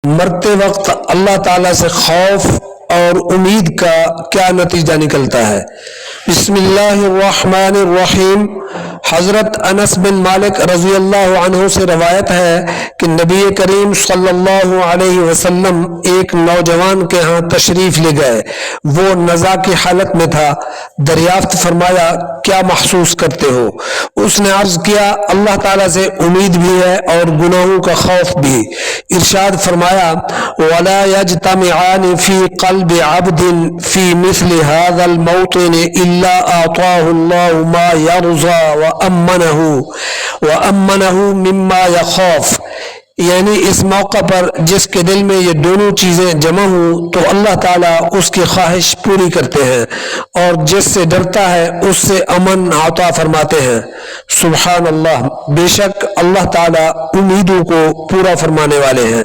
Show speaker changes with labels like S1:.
S1: मरते वक्त अल्लाह ताला से खौफ और उम्मीद का क्या नतीजा निकलता है। बिस्मिल्लाहिर्रहमानिर्रहीम। हज़रत अनस बिन मालिक रज़ी अल्लाह अन्हु से रवायत है कि नबी करीम सल्लल्लाहु अलैहि वसल्लम एक नौजवान के यहाँ तशरीफ ले गए। वो नज़ा की हालत में था। दरियाफ्त फरमाया, क्या महसूस करते हो? उसने अर्ज किया, अल्लाह ताला से उम्मीद भी है और गुनाहों का खौफ भी। इरशाद फरमाया, वला यज्तमिआनि फी क़ल्बि अब्दिन फी मिस्लि हाज़ल मौतिन इल्ला आताहुल्लाहु मा यरज़ा व अम्मनहु मिम्मा यख़ाफ। यानी इस मौका पर जिसके दिल में ये दोनों चीजें जमा हों तो अल्लाह ताला उसकी ख्वाहिश पूरी करते हैं और जिससे डरता है उससे अमन अता फरमाते हैं। सुभान अल्लाह, बेशक अल्लाह ताला उम्मीदों को पूरा फरमाने वाले हैं।